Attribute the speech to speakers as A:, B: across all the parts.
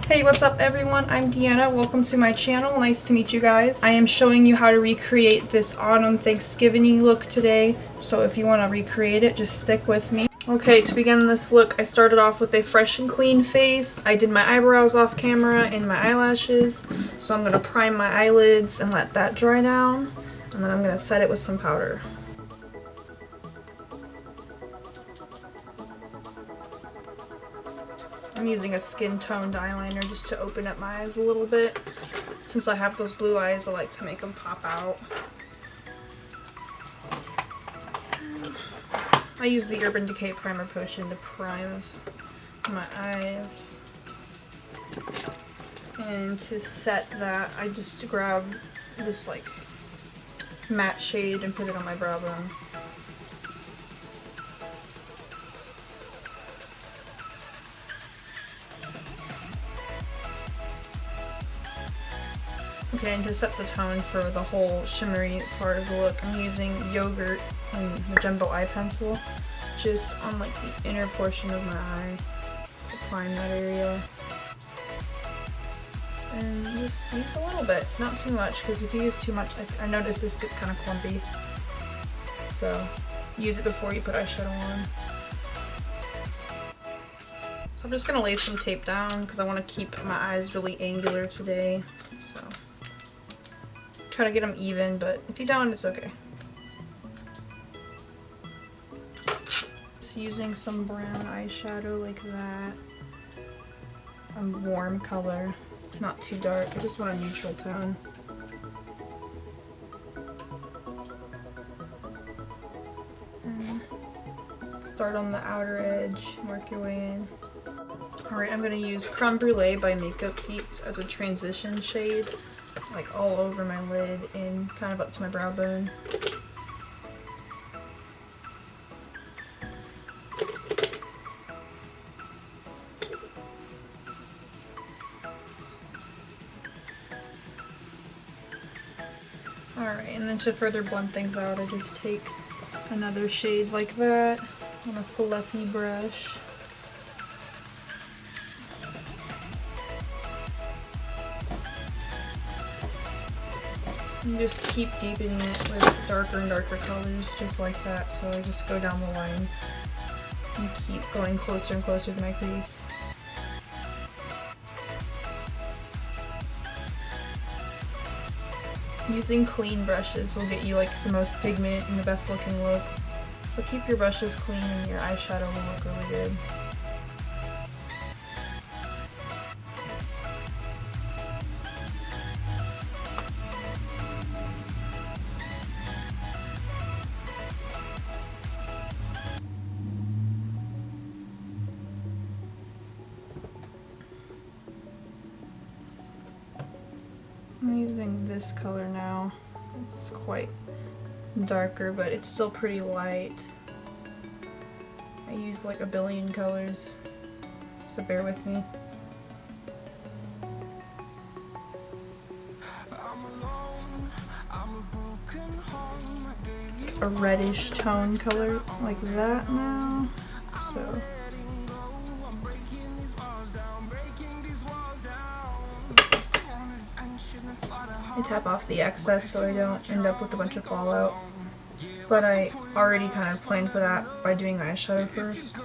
A: Hey, what's up everyone? I'm Deanna. Welcome to my channel. Nice to meet you guys. I am showing you how to recreate this autumn Thanksgiving-y look today. So if you want to recreate it, just stick with me. Okay, to begin this look, I started off with a fresh and clean face. I did my eyebrows off camera and my eyelashes. So I'm going to prime my eyelids and let that dry down. And then I'm going to set it with some powder. I'm using a skin-toned eyeliner just to open up my eyes a little bit. Since I have those blue eyes, I like to make them pop out. I use the Urban Decay Primer Potion to prime my eyes. And to set that, I just grab this like matte shade and put it on my brow bone. Okay, and to set the tone for the whole shimmery part of the look, I'm using Yogurt and the Jumbo Eye Pencil just on like the inner portion of my eye to prime that area. And just use a little bit, not too much, because if you use too much, I notice this gets kind of clumpy. So use it before you put eyeshadow on. So I'm just going to lay some tape down because I want to keep my eyes really angular today. So try to get them even, but if you don't, it's okay. Just using some brown eyeshadow like that. A warm color, not too dark. I just want a neutral tone. And start on the outer edge, work your way in. Alright, I'm going to use Crème Brûlée by Makeup Geek as a transition shade, like all over my lid and kind of up to my brow bone. Alright, and then to further blend things out, I just take another shade like that on a fluffy brush. And just keep deepening it with darker and darker colors, just like that. So I just go down the line and keep going closer and closer to my crease. Using clean brushes will get you like the most pigment and the best looking look. So keep your brushes clean and your eyeshadow will look really good. I'm using this color now. It's quite darker, but it's still pretty light. I use like a billion colors, so bear with me. A reddish tone color like that now. So I tap off the excess so I don't end up with a bunch of fallout. But I already kind of planned for that by doing eyeshadow first.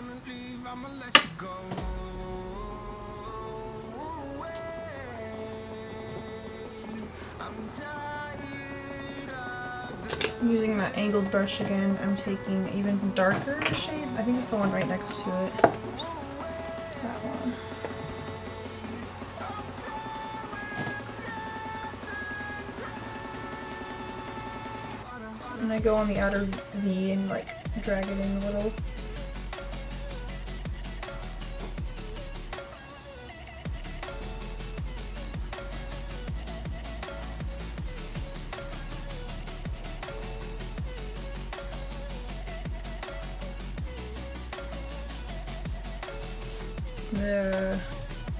A: Using my angled brush again, I'm taking an even darker shade. I think it's the one right next to it. Oops. That one. And I go on the outer V and like drag it in a little. The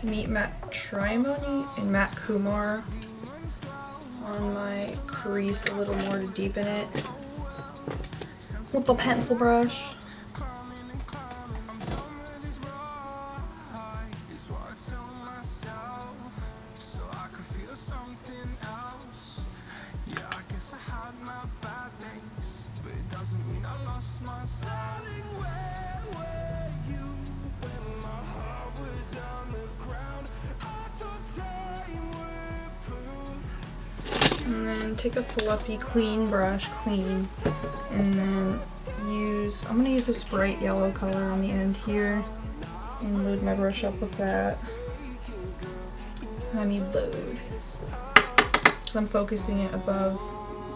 A: Meet Matte Trimony and Matte Kumar on my crease a little more to deepen it with the pencil brush. And take a fluffy, clean brush, and then I'm going to use this bright yellow color on the end here and load my brush up with that. I mean load. Because I'm focusing it above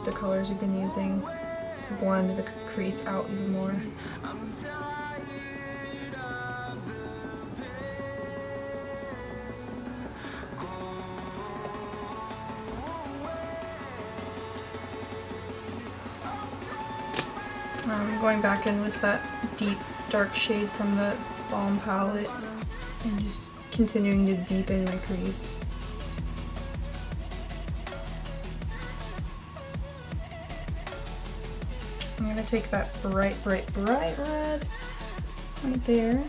A: the colors we've been using to blend the crease out even more. I'm going back in with that deep dark shade from the Balm palette and just continuing to deepen my crease. I'm going to take that bright red right there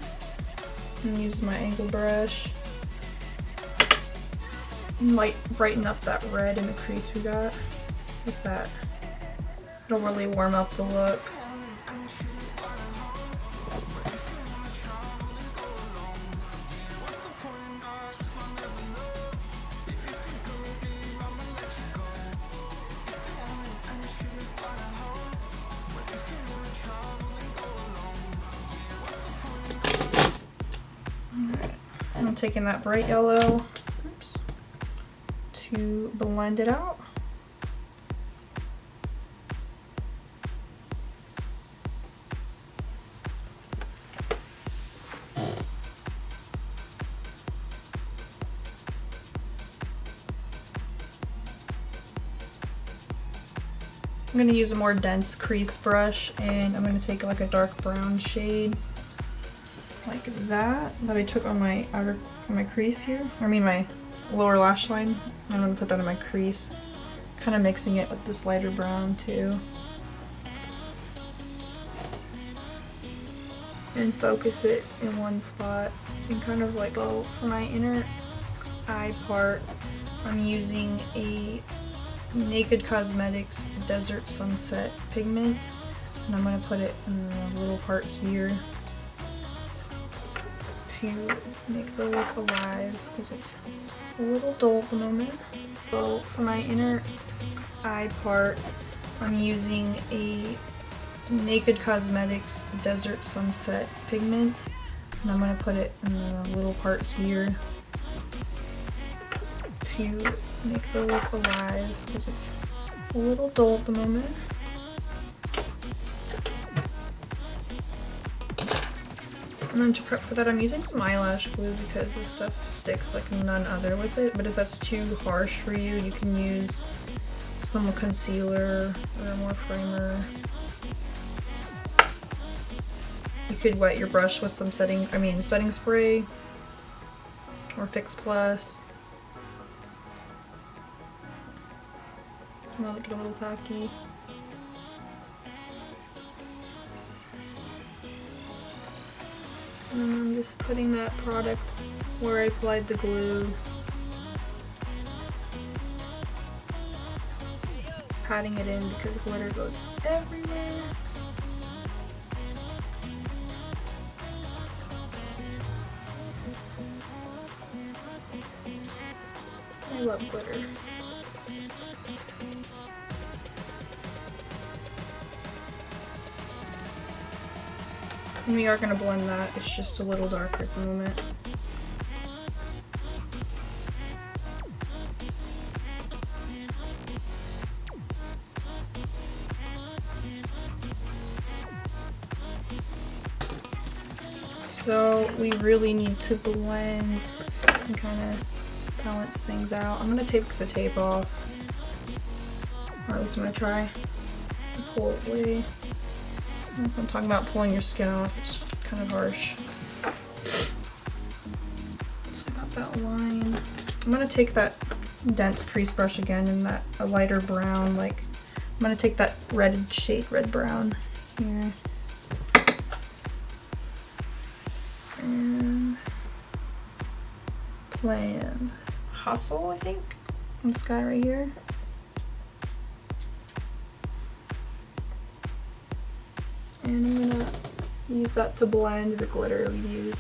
A: and use my angle brush and brighten up that red in the crease we got with that. It'll really warm up the look. I'm taking that bright yellow, to blend it out. I'm going to use a more dense crease brush, and I'm going to take like a dark brown shade like that I took on my crease here, my lower lash line. I'm going to put that in my crease, kind of mixing it with this lighter brown too. And focus it in one spot and kind of like go for my inner eye part. I'm using a Naked Cosmetics Desert Sunset pigment, and I'm going to put it in the little part here to make the look alive because it's a little dull at the moment. So for my inner eye part, I'm using a Naked Cosmetics Desert Sunset pigment, and I'm going to put it in the little part here to make the look alive because it's a little dull at the moment. And then to prep for that, I'm using some eyelash glue because this stuff sticks like none other with it, but if that's too harsh for you, you can use some concealer or more primer. You could wet your brush with some setting spray or Fix Plus. Now get a little tacky. And I'm just putting that product where I applied the glue. Patting it in because glitter goes everywhere. I love glitter. And we are going to blend that, it's just a little darker at the moment. So we really need to blend and kind of balance things out. I'm going to take the tape off, or at least I'm going to try to pull it away. That's what I'm talking about, pulling your skin off. It's kind of harsh. So I got that line. I'm going to take that dense crease brush again in that a lighter brown, like I'm going to take that red brown here. And blend Hustle, I think, on this guy right here. And I'm gonna use that to blend the glitter we used.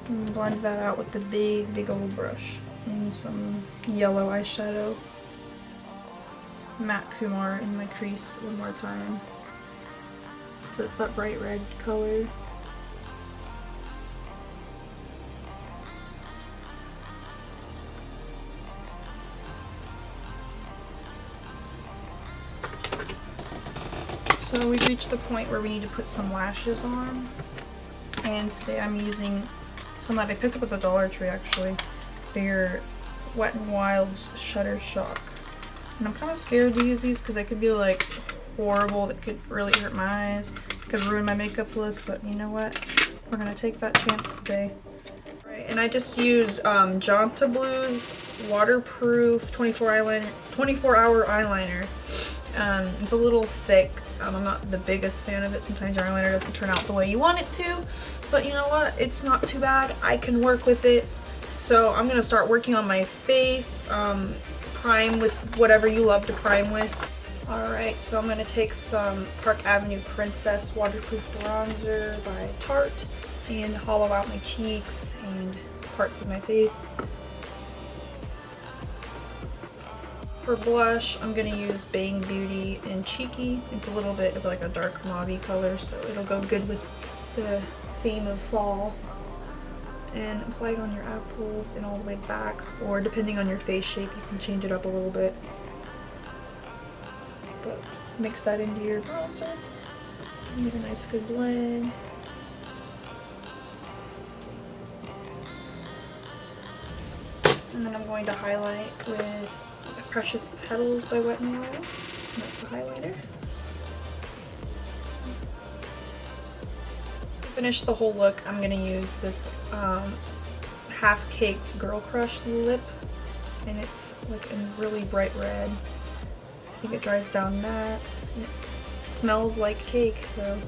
A: And blend that out with the big old brush. And some yellow eyeshadow. Matte Kumar in my crease one more time. So it's that bright red color. So we've reached the point where we need to put some lashes on. And today I'm using some that I picked up at the Dollar Tree actually. They're Wet n Wild's Shutter Shock. And I'm kind of scared to use these because they could be like horrible. That could really hurt my eyes. Could ruin my makeup look, but you know what? We're going to take that chance today. Right, and I just use Jonteblu's waterproof 24-hour eyeliner. It's a little thick. I'm not the biggest fan of it. Sometimes your eyeliner doesn't turn out the way you want it to, but you know what? It's not too bad. I can work with it. So I'm going to start working on my face. Prime with whatever you love to prime with. Alright, so I'm going to take some Park Avenue Princess Waterproof Bronzer by Tarte and hollow out my cheeks and parts of my face. For blush, I'm going to use Bang Beauty and Cheeky. It's a little bit of like a dark mauve color, so it'll go good with the theme of fall. And apply it on your apples and all the way back, or depending on your face shape, you can change it up a little bit. But mix that into your bronzer. Get a nice good blend. And then I'm going to highlight with Precious Petals by Wet n Wild. And that's the highlighter. To finish the whole look, I'm going to use this half-caked Girl Crush lip. And it's like a really bright red. I think it dries down matte. And it smells like cake, so...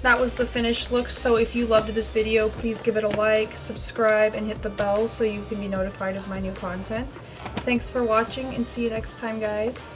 A: That was the finished look, so if you loved this video, please give it a like, subscribe, and hit the bell so you can be notified of my new content. Thanks for watching, and see you next time, guys.